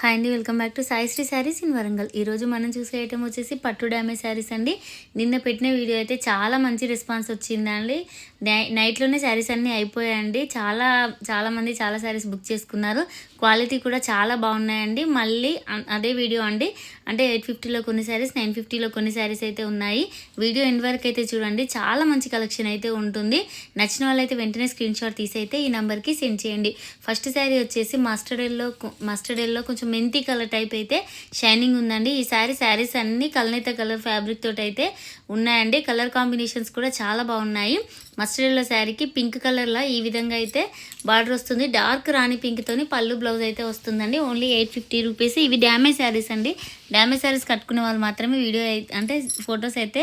Hi అండి, welcome back to Sai Sri Sarees in Warangal. ఈరోజు మనం చూసే ఐటమ్ వచ్చేసి పట్టు డ్యామేజ్ శారీస్ అండి. నిన్న పెట్టిన వీడియో అయితే చాలా మంచి రెస్పాన్స్ వచ్చిందండి. నైట్లోనే శారీస్ అన్నీ అయిపోయాయండి. చాలా మంది చాలా శారీస్ బుక్ చేసుకున్నారు. క్వాలిటీ కూడా చాలా బాగున్నాయండి. మళ్ళీ అదే వీడియో అండి. అంటే 850లో కొన్ని శారీస్, 950లో కొన్ని శారీస్ అయితే ఉన్నాయి. వీడియో ఎండ్ వరకు అయితే చూడండి. చాలా మంచి కలెక్షన్ అయితే ఉంటుంది. నచ్చిన వాళ్ళైతే వెంటనే స్క్రీన్ షాట్ తీసి అయితే ఈ నెంబర్కి సెండ్ చేయండి. ఫస్ట్ శారీ వచ్చేసి మస్టర్డ్ ఎల్లో కొంచెం మెంతి కలర్ టైప్ అయితే షైనింగ్ ఉందండి. ఈ శారీస్ అన్ని కల్నేత కలర్ ఫ్యాబ్రిక్ తోటి అయితే ఉన్నాయండి. కలర్ కాంబినేషన్స్ కూడా చాలా బాగున్నాయి. మస్టర్డ్ ఎల్లో శారీకి పింక్ కలర్లో ఈ విధంగా అయితే బార్డర్ వస్తుంది. డార్క్ రాణి పింక్ తోని పళ్ళు బ్లౌజ్ అయితే వస్తుందండి. Only 850 rupees. ఇవి డ్యామేజ్ శారీస్ అండి. డ్యామేజ్ శారీస్ కట్టుకునే వాళ్ళు మాత్రమే వీడియో అంటే ఫొటోస్ అయితే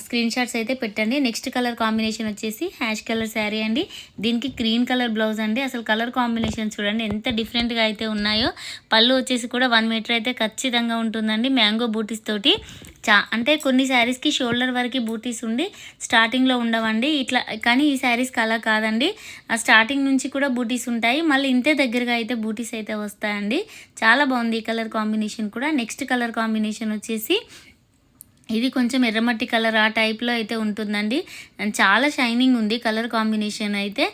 స్క్రీన్ షాట్స్ అయితే పెట్టండి. నెక్స్ట్ కలర్ కాంబినేషన్ వచ్చేసి హ్యాష్ కలర్ శారీ అండి. దీనికి గ్రీన్ కలర్ బ్లౌజ్ అండి. అసలు కలర్ కాంబినేషన్ చూడండి ఎంత డిఫరెంట్గా అయితే ఉన్నాయో. పళ్ళు వచ్చేసి కూడా 1 మీటర్ అయితే ఖచ్చితంగా ఉంటుందండి. మ్యాంగో బూటీస్ తోటి అంటే కొన్ని శారీస్కి షోల్డర్ వరకు బూటీస్ ఉండి స్టార్టింగ్లో ఉండవండి ఇట్లా. కానీ ఈ శారీస్కి అలా కాదండి. ఆ స్టార్టింగ్ నుంచి కూడా బూటీస్ ఉంటాయి. మళ్ళీ ఇంతే దగ్గరగా అయితే బూటీస్ అయితే వస్తాయండి. చాలా బాగుంది ఈ కలర్ కాంబినేషన్ కూడా. నెక్స్ట్ కలర్ కాంబినేషన్ వచ్చేసి ఇది కొంచెం ఎర్రమట్టి కలర్ ఆ టైప్లో అయితే ఉంటుందండి. చాలా షైనింగ్ ఉంది కలర్ కాంబినేషన్ అయితే.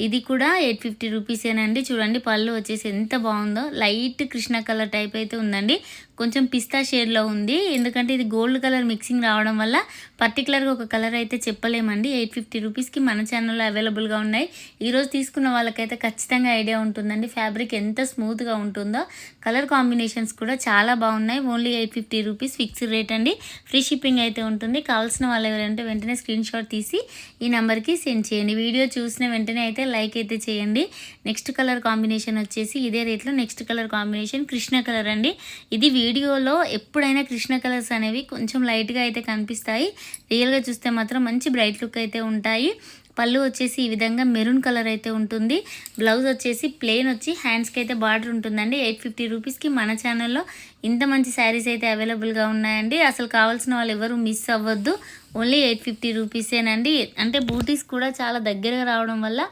ఇది కూడా 850 రూపీసేనండి. చూడండి పళ్ళు వచ్చేసి ఎంత బాగుందో. లైట్ కృష్ణ కలర్ టైప్ అయితే ఉందండి. కొంచెం పిస్తా షేడ్లో ఉంది. ఎందుకంటే ఇది గోల్డ్ కలర్ మిక్సింగ్ రావడం వల్ల పర్టికులర్గా ఒక కలర్ అయితే చెప్పలేమండి. 850 రూపీస్కి మన ఛానల్లో అవైలబుల్గా ఉన్నాయి. ఈరోజు తీసుకున్న వాళ్ళకైతే ఖచ్చితంగా ఐడియా ఉంటుందండి ఫ్యాబ్రిక్ ఎంత స్మూత్గా ఉంటుందో. కలర్ కాంబినేషన్స్ కూడా చాలా బాగున్నాయి. ఓన్లీ 850 రూపీస్ ఫిక్స్డ్ రేట్ అండి. ఫ్రీ షిప్పింగ్ అయితే ఉంటుంది. కావాల్సిన వాళ్ళు ఎవరంటే వెంటనే స్క్రీన్ షాట్ తీసి ఈ నెంబర్కి సెండ్ చేయండి. వీడియో చూసిన వెంటనే అయితే లైక్ అయితే చేయండి. నెక్స్ట్ కలర్ కాంబినేషన్ వచ్చేసి ఇదే రేట్లో next colour combination Krishna colour అండి. ఇది వీడియోలో ఎప్పుడైనా కృష్ణ కలర్స్ అనేవి కొంచెం లైట్గా అయితే కనిపిస్తాయి. రియల్గా చూస్తే మాత్రం మంచి బ్రైట్ లుక్ అయితే ఉంటాయి. పళ్ళు వచ్చేసి ఈ విధంగా మెరూన్ కలర్ అయితే ఉంటుంది. బ్లౌజ్ వచ్చేసి ప్లెయిన్ వచ్చి హ్యాండ్స్కి అయితే బార్డర్ ఉంటుందండి. 850 రూపీస్కి మన ఛానల్లో ఇంత మంచి శారీస్ అయితే అవైలబుల్గా ఉన్నాయండి. అసలు కావాల్సిన వాళ్ళు ఎవరు మిస్ అవ్వద్దు. ఓన్లీ 850 రూపీసేనండి. అంటే బూటీస్ కూడా చాలా దగ్గరగా రావడం వల్ల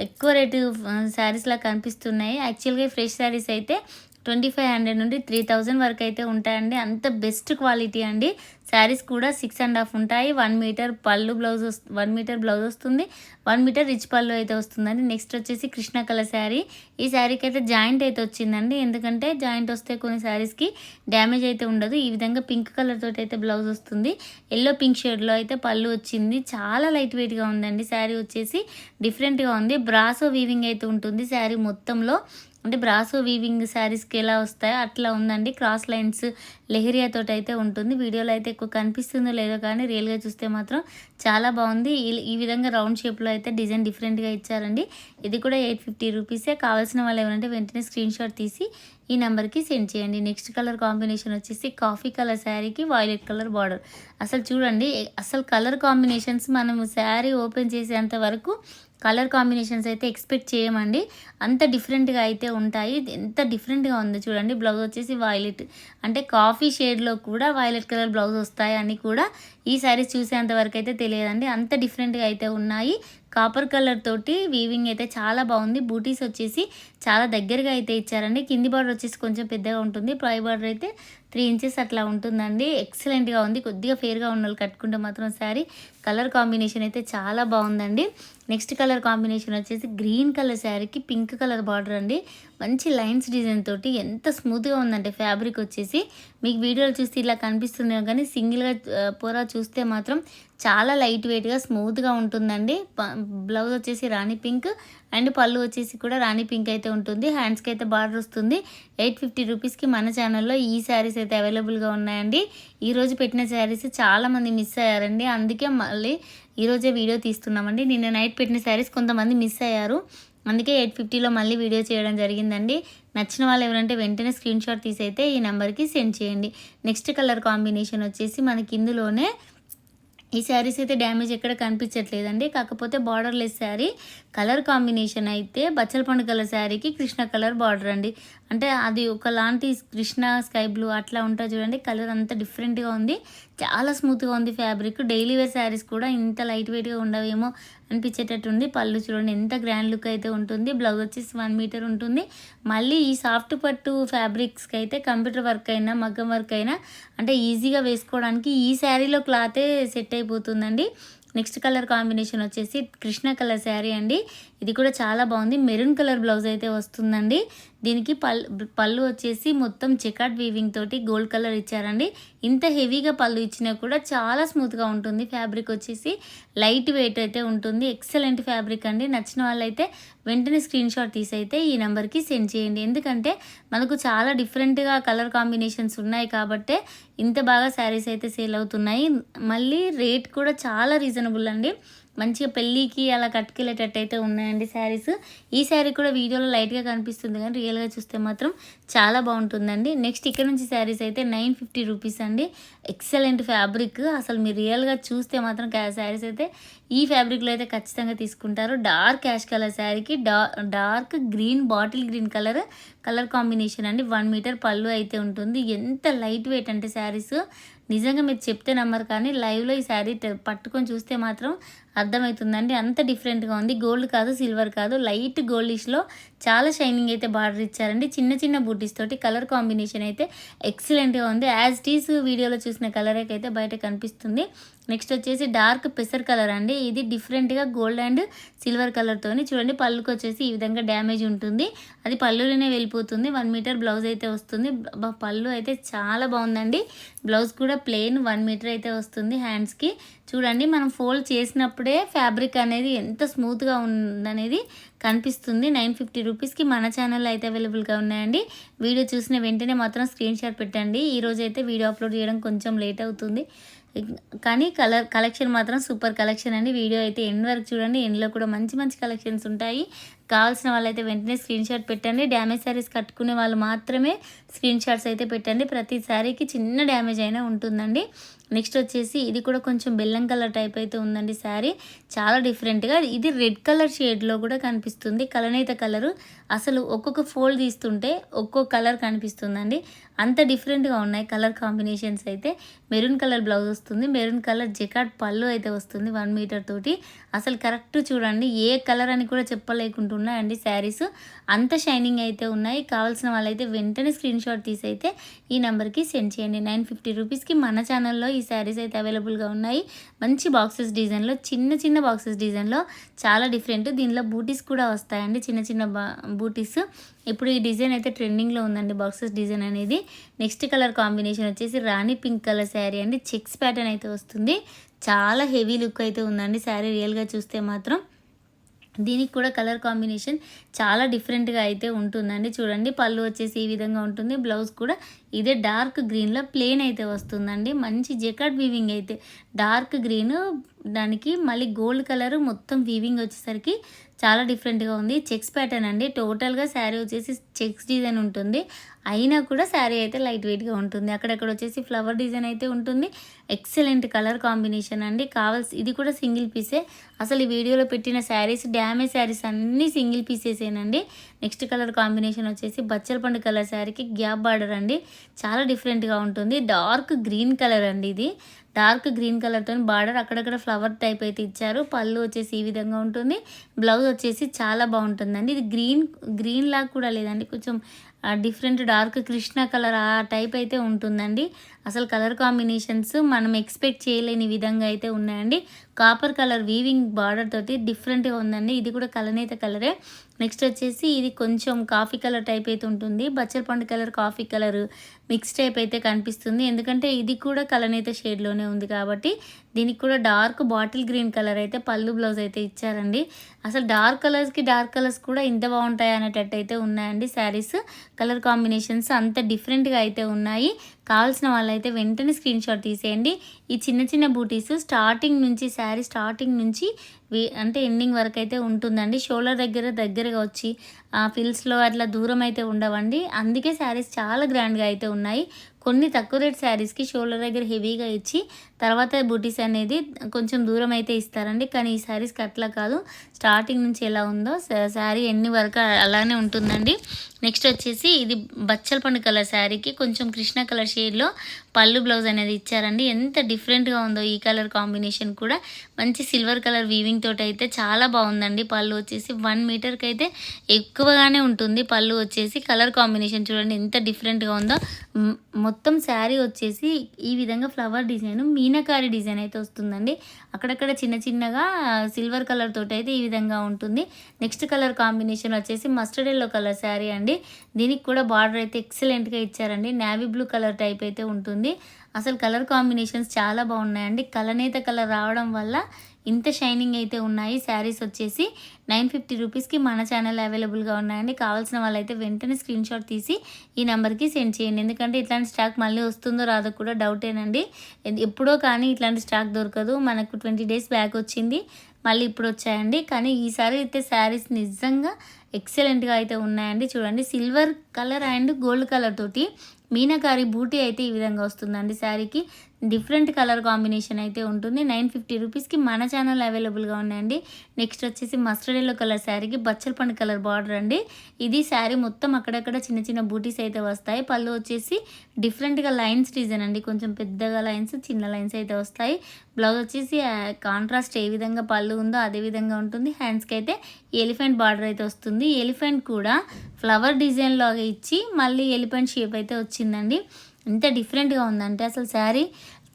ఎక్కువ రేటు శారీస్లా కనిపిస్తున్నాయి. యాక్చువల్గా ఫ్రెష్ శారీస్ అయితే 2500 నుండి 3000 వరకు అయితే ఉంటాయండి. అంత బెస్ట్ క్వాలిటీ అండి. శారీస్ కూడా 6.5 ఉంటాయి. 1 మీటర్ పళ్ళు బ్లౌజ్ 1 మీటర్ బ్లౌజ్ వస్తుంది. 1 మీటర్ రిచ్ పళ్ళు అయితే వస్తుందండి. నెక్స్ట్ వచ్చేసి కృష్ణ కలర్ శారీ. ఈ శారీకి అయితే జాయింట్ అయితే వచ్చిందండి. ఎందుకంటే జాయింట్ వస్తే కొన్ని శారీస్కి డ్యామేజ్ అయితే ఉండదు. ఈ విధంగా పింక్ కలర్ తోటి అయితే బ్లౌజ్ వస్తుంది. ఎల్లో పింక్ షేడ్లో అయితే పళ్ళు వచ్చింది. చాలా లైట్ వెయిట్గా ఉందండి. శారీ వచ్చేసి డిఫరెంట్గా ఉంది. బ్రాసో వీవింగ్ అయితే ఉంటుంది శారీ మొత్తంలో. అంటే బ్రాసో వీవింగ్ శారీస్కి ఎలా వస్తాయో అట్లా ఉందండి. క్రాస్ లైన్స్ లెహరియా తోటి అయితే ఉంటుంది. వీడియోలో అయితే ఎక్కువ కనిపిస్తుందో లేదో కానీ రియల్గా చూస్తే మాత్రం చాలా బాగుంది. ఈ విధంగా రౌండ్ షేప్లో అయితే డిజైన్ డిఫరెంట్గా ఇచ్చారండి. ఇది కూడా 850 రూపీసే. కావాల్సిన వాళ్ళు ఎవరంటే వెంటనే స్క్రీన్ షాట్ తీసి ఈ నెంబర్కి సెండ్ చేయండి. నెక్స్ట్ కలర్ కాంబినేషన్ వచ్చేసి కాఫీ కలర్ శారీకి వైలెట్ కలర్ బార్డర్. అసలు చూడండి, అసలు కలర్ కాంబినేషన్స్ మనం శారీ ఓపెన్ చేసేంత వరకు కలర్ కాంబినేషన్స్ అయితే ఎక్స్పెక్ట్ చేయమండి. అంత డిఫరెంట్గా అయితే ఉంటాయి. ఎంత డిఫరెంట్గా ఉందో చూడండి. బ్లౌజ్ వచ్చేసి వైలెట్ అంటే కాఫీ షేడ్లో కూడా వైలెట్ కలర్ బ్లౌజ్ వస్తాయి అని కూడా ఈ శారీస్ చూసేంత వరకు అయితే తెలియదండి. అంత డిఫరెంట్గా అయితే ఉన్నాయి. కాపర్ కలర్ తోటి వీవింగ్ అయితే చాలా బాగుంది. బూటీస్ వచ్చేసి చాలా దగ్గరగా అయితే ఇచ్చారండి. కింది బార్డర్ వచ్చేసి కొంచెం పెద్దగా ఉంటుంది. పై బార్డర్ అయితే 3 ఇంచెస్ అట్లా ఉంటుందండి. ఎక్సలెంట్గా ఉంది. కొద్దిగా ఫేర్గా ఉన్న వాళ్ళు కట్టుకుంటే మాత్రం శారీ కలర్ కాంబినేషన్ అయితే చాలా బాగుందండి. నెక్స్ట్ కలర్ కాంబినేషన్ వచ్చేసి గ్రీన్ కలర్ శారీకి పింక్ కలర్ బార్డర్ అండి. మంచి లైన్స్ డిజైన్ తోటి ఎంత స్మూత్గా ఉందంటే ఫ్యాబ్రిక్ వచ్చేసి మీకు వీడియోలు చూస్తే ఇలా కనిపిస్తుంది కానీ సింగిల్గా పూరా చూస్తే మాత్రం చాలా లైట్ వెయిట్గా స్మూత్గా ఉంటుందండి. బ్లౌజ్ వచ్చేసి రాణి పింక్ అండ్ పళ్ళు వచ్చేసి కూడా రాణి పింక్ అయితే ఉంటుంది. హ్యాండ్స్కి అయితే బార్డర్ వస్తుంది. 850 రూపీస్కి మన ఛానల్లో ఈ శారీస్ అయితే అవైలబుల్గా ఉన్నాయండి. ఈరోజు పెట్టిన శారీస్ చాలామంది మిస్ అయ్యారండి. అందుకే మళ్ళీ ఈరోజే వీడియో తీస్తున్నామండి. నిన్న నైట్ పెట్టిన శారీస్ కొంతమంది మిస్ అయ్యారు. అందుకే 850లో మళ్ళీ వీడియో చేయడం జరిగిందండి. నచ్చిన వాళ్ళు ఎవరంటే వెంటనే స్క్రీన్ షాట్ తీసి అయితే ఈ నెంబర్కి సెండ్ చేయండి. నెక్స్ట్ కలర్ కాంబినేషన్ వచ్చేసి మనకి ఇందులోనే ఈ శారీస్ అయితే డ్యామేజ్ ఎక్కడ కనిపించట్లేదండి. కాకపోతే బార్డర్లెస్ శారీ. కలర్ కాంబినేషన్ అయితే బచ్చల పండు కలర్ శారీకి కృష్ణ కలర్ బార్డర్ అండి. అంటే అది ఒకలాంటి కృష్ణ స్కై బ్లూ అట్లా ఉంటుంది చూడండి. కలర్ అంతా డిఫరెంట్గా ఉంది. చాలా స్మూత్గా ఉంది ఫ్యాబ్రిక్. డైలీ వేర్ శారీస్ కూడా ఇంత లైట్ వెయిట్గా ఉండవేమో అనిపించేటట్టు ఉంది. పళ్ళు చూడండి ఎంత గ్రాండ్ లుక్ అయితే ఉంటుంది. బ్లౌజ్ వచ్చేసి 1 మీటర్ ఉంటుంది. మళ్ళీ ఈ సాఫ్ట్ పట్టు ఫ్యాబ్రిక్స్కి అయితే కంప్యూటర్ వర్క్ అయినా మగ్గం వర్క్ అయినా అంటే ఈజీగా వేసుకోవడానికి ఈ శారీలో క్లాతే సెట్ అయిపోతుందండి. నెక్స్ట్ కలర్ కాంబినేషన్ వచ్చేసి కృష్ణ కలర్ శారీ అండి. ఇది కూడా చాలా బాగుంది. మెరూన్ కలర్ బ్లౌజ్ అయితే వస్తుందండి. దీనికి పళ్ళు వచ్చేసి మొత్తం చెకాట్ వీవింగ్ తోటి గోల్డ్ కలర్ ఇచ్చారండి. ఇంత హెవీగా పళ్ళు ఇచ్చినా కూడా చాలా స్మూత్గా ఉంటుంది. ఫ్యాబ్రిక్ వచ్చేసి లైట్ వెయిట్ అయితే ఉంటుంది. ఎక్సలెంట్ ఫ్యాబ్రిక్ అండి. నచ్చిన వాళ్ళైతే వెంటనే స్క్రీన్ షాట్ తీసి అయితే ఈ నెంబర్కి సెండ్ చేయండి. ఎందుకంటే మనకు చాలా డిఫరెంట్గా కలర్ కాంబినేషన్స్ ఉన్నాయి కాబట్టే ఇంత బాగా శారీస్ అయితే సేల్ అవుతున్నాయి. మళ్ళీ రేట్ కూడా చాలా రీజనబుల్ అండి. మంచిగా పెళ్ళికి అలా కట్టుకెళ్ళేటట్టు అయితే ఉన్నాయండి శారీస్. ఈ శారీ కూడా వీడియోలో లైట్గా కనిపిస్తుంది కానీ రియల్గా చూస్తే మాత్రం చాలా బాగుంటుందండి. నెక్స్ట్ ఇక్కడ నుంచి శారీస్ అయితే 950 రూపీస్ అండి. Excellent fabric. అసలు మీరు రియల్గా చూస్తే మాత్రం శారీస్ అయితే ఈ ఫ్యాబ్రిక్లో అయితే ఖచ్చితంగా తీసుకుంటారు. డార్క్ యాష్ కలర్ శారీకి dark green bottle green colour combination అండి. 1 మీటర్ పళ్ళు అయితే ఉంటుంది. ఎంత లైట్ వెయిట్ అంటే శారీస్ నిజంగా మీరు చెప్తే నమ్మరు కానీ లైవ్లో ఈ శారీ పట్టుకొని చూస్తే మాత్రం అర్థమవుతుందండి. అంత డిఫరెంట్గా ఉంది. గోల్డ్ కాదు, సిల్వర్ కాదు, లైట్ గోల్డిష్లో చాలా షైనింగ్ అయితే బార్డర్ ఇచ్చారండి. చిన్న చిన్న బూటీస్ తోటి కలర్ కాంబినేషన్ అయితే ఎక్సలెంట్గా ఉంది. యాజ్ టీస్ వీడియోలో చూసిన కలర్ అయితే బయట కనిపిస్తుంది. నెక్స్ట్ వచ్చేసి డార్క్ పెసర్ కలర్ అండి. ఇది డిఫరెంట్గా గోల్డ్ అండ్ సిల్వర్ కలర్తోని చూడండి. పళ్ళుకి వచ్చేసి ఈ విధంగా డ్యామేజ్ ఉంటుంది. అది పళ్ళులోనే వెళ్ళిపోతుంది. 1 మీటర్ బ్లౌజ్ అయితే వస్తుంది. పళ్ళు అయితే చాలా బాగుందండి. బ్లౌజ్ కూడా ప్లెయిన్ 1 మీటర్ అయితే వస్తుంది. హ్యాండ్స్కి చూడండి మనం ఫోల్డ్ చేసినప్పుడే ఫ్యాబ్రిక్ అనేది ఎంత స్మూత్గా ఉందనేది కనిపిస్తుంది. 950 రూపీస్కి మన ఛానల్లో అయితే అవైలబుల్గా ఉన్నాయండి. వీడియో చూసిన వెంటనే మాత్రం స్క్రీన్ షాట్ పెట్టండి. ఈరోజు అయితే వీడియో అప్లోడ్ చేయడం కొంచెం లేట్ అవుతుంది కానీ కలెక్షన్ మాత్రం సూపర్ కలెక్షన్ అండి. వీడియో అయితే ఎండ్ వరకు చూడండి. ఎండ్లో కూడా మంచి మంచి కలెక్షన్స్ ఉంటాయి. కావాల్సిన వాళ్ళైతే వెంటనే స్క్రీన్ షాట్ పెట్టండి. డ్యామేజ్ శారీస్ కట్టుకునే వాళ్ళు మాత్రమే స్క్రీన్ షాట్స్ అయితే పెట్టండి. ప్రతి శారీకి చిన్న డ్యామేజ్ అయినా ఉంటుందండి. నెక్స్ట్ వచ్చేసి ఇది కూడా కొంచెం బెల్లం కలర్ టైప్ అయితే ఉందండి శారీ. చాలా డిఫరెంట్గా ఇది రెడ్ కలర్ షేడ్లో కూడా కనిపిస్తుంది. కలనేత కలరు అసలు ఒక్కొక్క ఫోల్డ్ తీస్తుంటే ఒక్కొక్క కలర్ కనిపిస్తుందండి. అంత డిఫరెంట్గా ఉన్నాయి కలర్ కాంబినేషన్స్ అయితే. మెరూన్ కలర్ బ్లౌజ్ వస్తుంది. మెరూన్ కలర్ జెకాట్ పళ్ళు అయితే వస్తుంది 1 మీటర్ తోటి. అసలు కరెక్ట్ చూడండి ఏ కలర్ అని కూడా చెప్పలేకుంటున్నాయండి శారీస్. అంత షైనింగ్ అయితే ఉన్నాయి. కావాల్సిన వాళ్ళైతే వెంటనే స్క్రీన్ షాట్ తీసి అయితే ఈ నెంబర్కి సెండ్ చేయండి. 950 రూపీస్కి మన ఛానల్లో ఈ శారీస్ అయితే అవైలబుల్గా ఉన్నాయి. మంచి బాక్సెస్ డిజైన్లో చిన్న చిన్న బాక్సెస్ డిజైన్లో చాలా డిఫరెంట్. దీనిలో బూటీస్ కూడా వస్తాయండి. చిన్న చిన్న బూటీస్. ఇప్పుడు ఈ డిజైన్ అయితే ట్రెండింగ్లో ఉందండి బాక్సెస్ డిజైన్ అనేది. నెక్స్ట్ కలర్ కాంబినేషన్ వచ్చేసి రాణి పింక్ కలర్ శారీ అండి. చెక్స్ ప్యాటర్న్ అయితే వస్తుంది. చాలా హెవీ లుక్ అయితే ఉందండి శారీ రియల్గా చూస్తే మాత్రం. దీనికి కూడా కలర్ కాంబినేషన్ చాలా డిఫరెంట్గా అయితే ఉంటుందండి. చూడండి పళ్ళు వచ్చేసి ఈ విధంగా ఉంటుంది. బ్లౌజ్ కూడా ఇదే డార్క్ గ్రీన్లో ప్లెయిన్ అయితే వస్తుందండి. మంచి జెకాట్ వీవింగ్ అయితే డార్క్ గ్రీన్ దానికి మళ్ళీ గోల్డ్ కలర్ మొత్తం వీవింగ్ వచ్చేసరికి చాలా డిఫరెంట్గా ఉంది. చెక్స్ ప్యాటర్న్ అండి. టోటల్గా శారీ వచ్చేసి చెక్స్ డిజైన్ ఉంటుంది. అయినా కూడా శారీ అయితే లైట్ వెయిట్గా ఉంటుంది. అక్కడక్కడ వచ్చేసి ఫ్లవర్ డిజైన్ అయితే ఉంటుంది. ఎక్సలెంట్ కలర్ కాంబినేషన్ అండి. ఇది కూడా సింగిల్ పీసే. అసలు ఈ వీడియోలో పెట్టిన శారీస్ డ్యామేజ్ శారీస్ అన్నీ సింగిల్ పీసెసేనండి. నెక్స్ట్ కలర్ కాంబినేషన్ వచ్చేసి బచ్చల పండు కలర్ శారీకి గ్యాప్ బార్డర్ అండి. చాలా డిఫరెంట్గా ఉంటుంది. డార్క్ గ్రీన్ కలర్ అండి. ఇది డార్క్ గ్రీన్ కలర్తో బార్డర్ అక్కడక్కడ ఫ్లవర్ టైప్ అయితే ఇచ్చారు. పళ్ళు వచ్చేసి ఈ విధంగా ఉంటుంది. బ్లౌజ్ వచ్చేసి చాలా బాగుంటుందండి. ఇది గ్రీన్ లాగా కూడా లేదండి. కొంచెం డిఫరెంట్ డార్క్ కృష్ణ కలర్ ఆ టైప్ అయితే ఉంటుందండి. అసలు కలర్ కాంబినేషన్స్ మనం ఎక్స్పెక్ట్ చేయలేని విధంగా అయితే ఉన్నాయండి. కాపర్ కలర్ వీవింగ్ బార్డర్ తోటి డిఫరెంట్గా ఉందండి. ఇది కూడా కలనేత కలరే. నెక్స్ట్ వచ్చేసి ఇది కొంచెం కాఫీ కలర్ టైప్ అయితే ఉంటుంది. బచ్చల పండు colour coffee colour mix type అయితే కనిపిస్తుంది. ఎందుకంటే ఇది కూడా కలనేత షేడ్లోనే ఉంది కాబట్టి దీనికి కూడా డార్క్ బాటిల్ గ్రీన్ కలర్ అయితే పళ్ళు బ్లౌజ్ అయితే ఇచ్చారండి. అసలు డార్క్ కలర్స్ కూడా ఇంత బాగుంటాయి అనేటట్టు అయితే ఉన్నాయండి శారీస్. కలర్ కాంబినేషన్స్ అంత డిఫరెంట్గా అయితే ఉన్నాయి. కావాల్సిన వాళ్ళైతే వెంటనే స్క్రీన్ షాట్ తీసేయండి. ఈ చిన్న చిన్న బూటీస్ స్టార్టింగ్ నుంచి శారీ స్టార్టింగ్ నుంచి అంటే ఎండింగ్ వరకు అయితే ఉంటుందండి. షోల్డర్ దగ్గరగా వచ్చి ఫిల్స్లో అట్లా దూరం అయితే ఉండవండి. అందుకే శారీస్ చాలా గ్రాండ్గా అయితే ఉన్నాయి. కొన్ని తక్కువ రేట్ శారీస్కి షోల్డర్ దగ్గర హెవీగా ఇచ్చి తర్వాత బూటీస్ అనేది కొంచెం దూరం అయితే ఇస్తారండి. కానీ ఈ శారీస్కి అట్లా కాదు. స్టార్టింగ్ నుంచి ఎలా ఉందో శారీ ఎన్ని వరకు అలానే ఉంటుందండి. నెక్స్ట్ వచ్చేసి ఇది బచ్చల పండు కలర్ శారీకి కొంచెం కృష్ణ కలర్ షేడ్లో పళ్ళు బ్లౌజ్ అనేది ఇచ్చారండి. ఎంత డిఫరెంట్గా ఉందో ఈ కలర్ కాంబినేషన్ కూడా. మంచి సిల్వర్ కలర్ వీవింగ్ తోటి అయితే చాలా బాగుందండి. పళ్ళు వచ్చేసి 1 మీటర్కి అయితే ఎక్కువగానే ఉంటుంది. పళ్ళు వచ్చేసి కలర్ కాంబినేషన్ చూడండి ఎంత డిఫరెంట్గా ఉందో. మొత్తం శారీ వచ్చేసి ఈ విధంగా ఫ్లవర్ డిజైన్ మీనాకారి డిజైన్ అయితే వస్తుందండి. అక్కడక్కడ చిన్న చిన్నగా సిల్వర్ కలర్ తోటి అయితే ఈ విధంగా ఉంటుంది. నెక్స్ట్ కలర్ కాంబినేషన్ వచ్చేసి మస్టర్డ్ ఎల్లో కలర్ శారీ అండి. దీనికి కూడా బార్డర్ అయితే ఎక్సలెంట్గా ఇచ్చారండి. నేవీ బ్లూ కలర్ టైప్ అయితే ఉంటుంది. అసలు కలర్ కాంబినేషన్స్ చాలా బాగున్నాయండి. కలనేత కలర్ రావడం వల్ల ఇంత షైనింగ్ అయితే ఉన్నాయి. శారీస్ వచ్చేసి 950 రూపీస్కి మన ఛానల్ అవైలబుల్గా ఉన్నాయండి. కావాల్సిన వాళ్ళైతే వెంటనే స్క్రీన్ షాట్ తీసి ఈ నెంబర్కి సెండ్ చేయండి. ఎందుకంటే ఇట్లాంటి స్టాక్ మళ్ళీ వస్తుందో రాదో కూడా డౌటేనండి. ఎప్పుడో కానీ ఇట్లాంటి స్టాక్ దొరకదు. మనకు 20 డేస్ బ్యాక్ వచ్చింది, మళ్ళీ ఇప్పుడు వచ్చాయండి. కానీ ఈసారి అయితే శారీస్ నిజంగా ఎక్సలెంట్గా అయితే ఉన్నాయండి. చూడండి silver colour and gold colour తోటి మీనాకారి బూటీ అయితే ఈ విధంగా వస్తుందండి. శారీకి డిఫరెంట్ కలర్ కాంబినేషన్ అయితే ఉంటుంది. 950 రూపీస్కి మన ఛానల్ అవైలబుల్గా ఉన్నాయండి. నెక్స్ట్ వచ్చేసి మస్టర్డ్ ఎల్లో కలర్ శారీకి బచ్చల పండు కలర్ బార్డర్ అండి. ఇది శారీ మొత్తం అక్కడక్కడ చిన్న చిన్న బూటీస్ అయితే వస్తాయి. పళ్ళు వచ్చేసి డిఫరెంట్గా లైన్స్ డిజైన్ అండి. కొంచెం పెద్దగా లైన్స్, చిన్న లైన్స్ అయితే వస్తాయి. బ్లౌజ్ వచ్చేసి కాంట్రాస్ట్ ఏ విధంగా పళ్ళు ఉందో అదే విధంగా ఉంటుంది. హ్యాండ్స్కి అయితే ఎలిఫెంట్ బార్డర్ అయితే వస్తుంది. ఎలిఫెంట్ కూడా ఫ్లవర్ డిజైన్ లాగా ఇచ్చి మళ్ళీ ఎలిఫెంట్ షేప్ అయితే వచ్చిందండి. ఎంత డిఫరెంట్గా ఉందంటే అసలు శారీ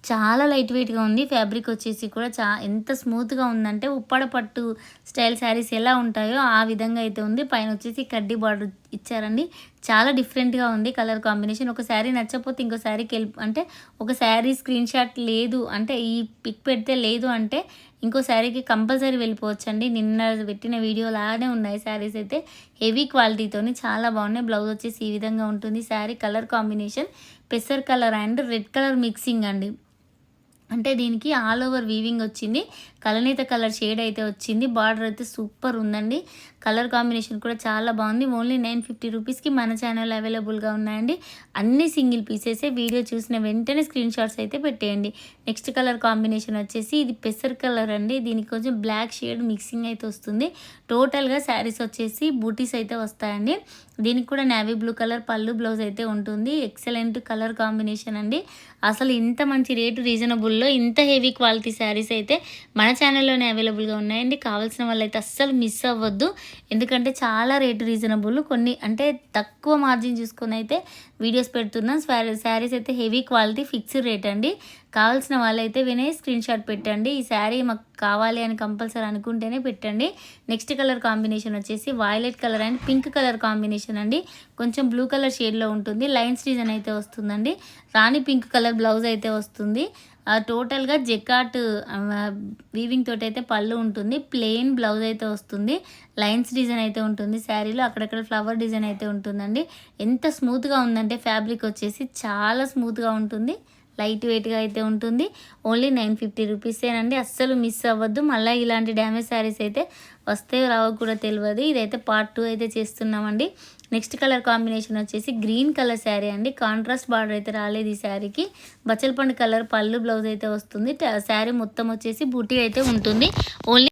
చాలా లైట్ వెయిట్గా ఉంది. ఫ్యాబ్రిక్ వచ్చేసి కూడా ఎంత స్మూత్గా ఉందంటే ఉప్పాడ పట్టు స్టైల్ శారీస్ ఎలా ఉంటాయో ఆ విధంగా అయితే ఉంది. పైన వచ్చేసి కడ్డీ బార్డర్ ఇచ్చారండి. చాలా డిఫరెంట్గా ఉంది కలర్ కాంబినేషన్. ఒక శారీ నచ్చకపోతే ఇంకో శారీకి అంటే ఒక శారీ స్క్రీన్ షాట్ లేదు అంటే ఈ పిక్ పెడితే లేదు అంటే ఇంకో శారీకి కంపల్సరీ వెళ్ళిపోవచ్చండి. నిన్న పెట్టిన వీడియో లాగానే ఉన్నాయి శారీస్ అయితే. హెవీ క్వాలిటీతోని చాలా బాగున్నాయి. బ్లౌజ్ వచ్చేసి ఈ విధంగా ఉంటుంది. శారీ కలర్ కాంబినేషన్ పెసర్ colour and red colour mixing అండి. అంటే దీనికి ఆల్ ఓవర్ వీవింగ్ వచ్చింది. కలనేత కలర్ షేడ్ అయితే వచ్చింది. బార్డర్ అయితే సూపర్ ఉందండి. కలర్ కాంబినేషన్ కూడా చాలా బాగుంది. ఓన్లీ 950 రూపీస్కి మన ఛానల్ అవైలబుల్గా ఉన్నాయండి. అన్ని సింగిల్ పీసెసే. వీడియో చూసిన వెంటనే స్క్రీన్ షాట్స్ అయితే పెట్టేయండి. నెక్స్ట్ కలర్ కాంబినేషన్ వచ్చేసి ఇది పెసర్ కలర్ అండి. దీనికి కొంచెం బ్లాక్ షేడ్ మిక్సింగ్ అయితే వస్తుంది. టోటల్గా శారీస్ వచ్చేసి బూటీస్ అయితే వస్తాయండి. దీనికి కూడా నేవీ బ్లూ కలర్ పళ్ళు బ్లౌజ్ అయితే ఉంటుంది. ఎక్సలెంట్ కలర్ కాంబినేషన్ అండి. అసలు ఇంత మంచి రేటు రీజనబుల్లో ఇంత హెవీ క్వాలిటీ శారీస్ అయితే మన ఛానల్లోనే అవైలబుల్గా ఉన్నాయండి. కావాల్సిన వాళ్ళైతే అస్సలు మిస్ అవ్వద్దు. ఎందుకంటే చాలా రేటు రీజనబుల్, కొన్ని అంటే తక్కువ మార్జిన్ చూసుకొని అయితే వీడియోస్ పెడుతున్నాం. శారీస్ అయితే హెవీ క్వాలిటీ ఫిక్స్డ్ రేట్ అండి. కావాల్సిన వాళ్ళైతే వినే స్క్రీన్ షాట్ పెట్టండి. ఈ శారీ మాకు కావాలి అని కంపల్సరీ అనుకుంటేనే పెట్టండి. నెక్స్ట్ కలర్ కాంబినేషన్ వచ్చేసి violet colour and pink colour combination అండి. కొంచెం బ్లూ కలర్ షేడ్లో ఉంటుంది. లైన్స్ డిజైన్ అయితే వస్తుందండి. రాణి పింక్ కలర్ బ్లౌజ్ అయితే వస్తుంది. టోటల్గా జెకాట్ వీవింగ్ తోటి అయితే పళ్ళు ఉంటుంది. ప్లెయిన్ బ్లౌజ్ అయితే వస్తుంది. లైన్స్ డిజైన్ అయితే ఉంటుంది. శారీలో అక్కడక్కడ ఫ్లవర్ డిజైన్ అయితే ఉంటుందండి. ఎంత స్మూత్గా ఉందంటే ఫ్యాబ్రిక్ వచ్చేసి చాలా స్మూత్గా ఉంటుంది. లైట్ వెయిట్గా అయితే ఉంటుంది. ఓన్లీ 950 రూపీసేనండి. అస్సలు మిస్ అవ్వద్దు. మళ్ళీ ఇలాంటి డ్యామేజ్ శారీస్ అయితే వస్తే రావో కూడా తెలియదు. ఇదైతే పార్ట్ 2 అయితే చేస్తున్నామండి. నెక్స్ట్ కలర్ కాంబినేషన్ వచ్చేసి గ్రీన్ కలర్ శారీ అండి. కాంట్రాస్ట్ బార్డర్ అయితే రాలేదు ఈ శారీకి. బచ్చల పండు కలర్ పళ్ళు బ్లౌజ్ అయితే వస్తుంది. శారీ మొత్తం వచ్చేసి బూటీ అయితే ఉంటుంది. ఓన్లీ